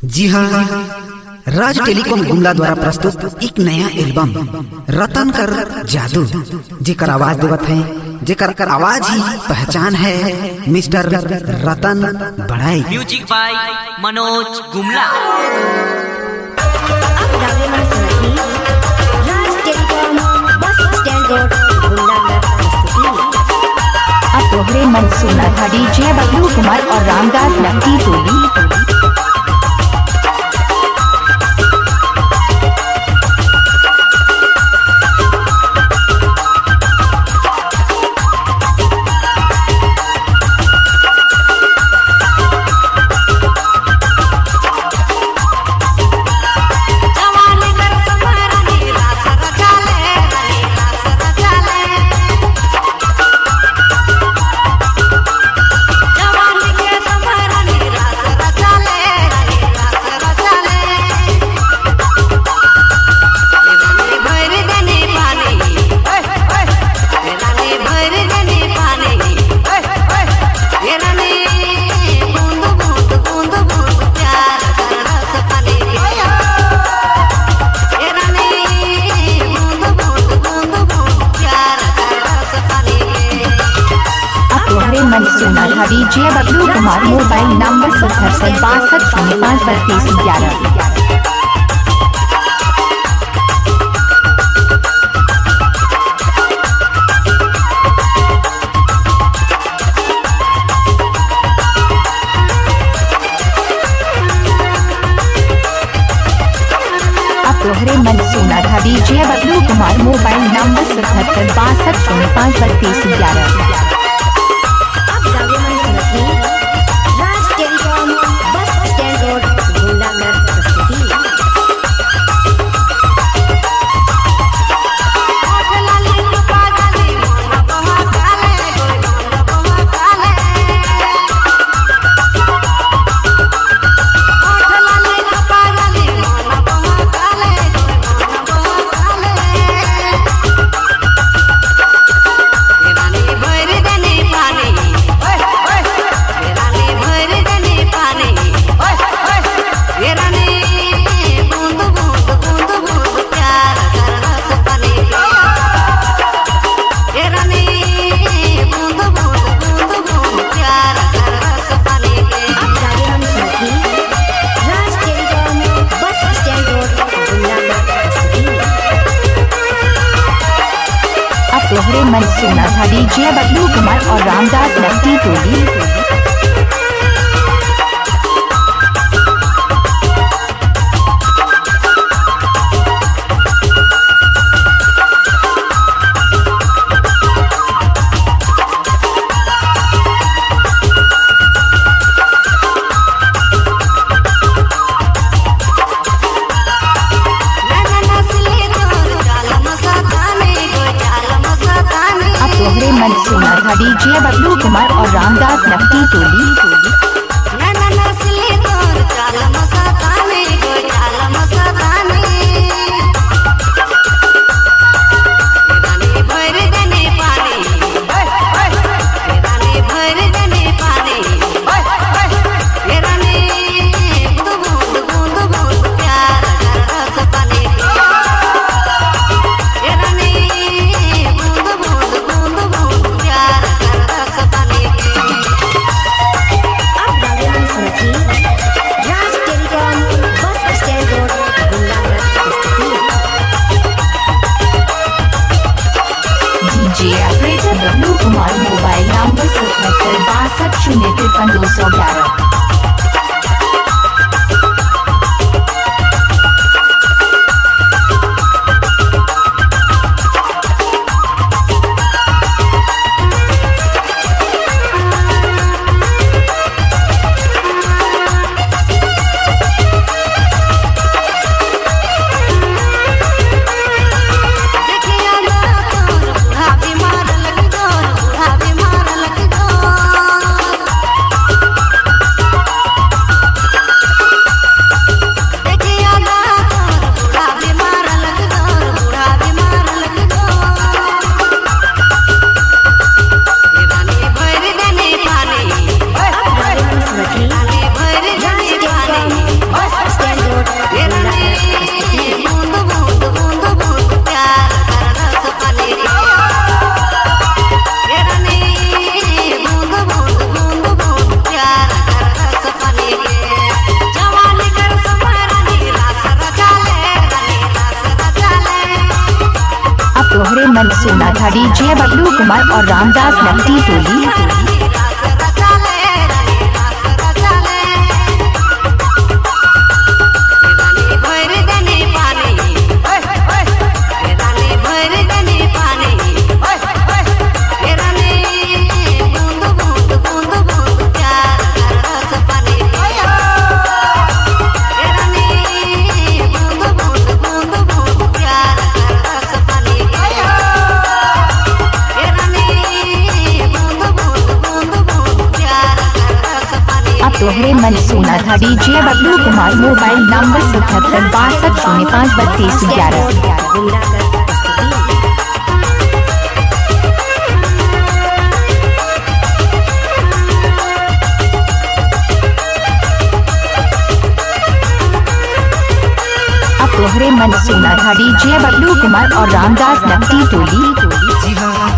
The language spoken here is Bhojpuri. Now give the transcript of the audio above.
जी हाँ, राज टेलीकॉम गुमला द्वारा प्रस्तुत एक नया एल्बम रतन कर जादू जेकर आवाज देवत है, जेकर आवाज ही पहचान है mister Ratan Badai. Music by Manoj Gumla. Raj telecom bus stand road Gumla में प्रस्तुति। अब तोहरे मन सुना था डीजे बबलू कुमार और रामदास नक्की टोली। मन सुना था DJ Bablu Kumar. Mobile number 6762053211। तोहरे मन सुना था DJ Bablu Kumar. Mobile number 6762053211। Raj telecom bus stand road Gumla में प्रस्तुति। तोहरे मन सुना था डीजे बबलू कुमार और रामदास नक्की टोली। तोहरे मन सुना था डीजे बबलू कुमार और रामदास नक्की टोली। बबलू कुमार। Mobile number 6762535211। मन सुना था डीजे बबलू कुमार और रामदास नकटी टोली। तोहरे मन सुना था DJ Bablu Kumar. Mobile number 7762053211। तोहरे मन सुना था डीजे बबलू कुमार और रामदास नकटी टोली। जी हाँ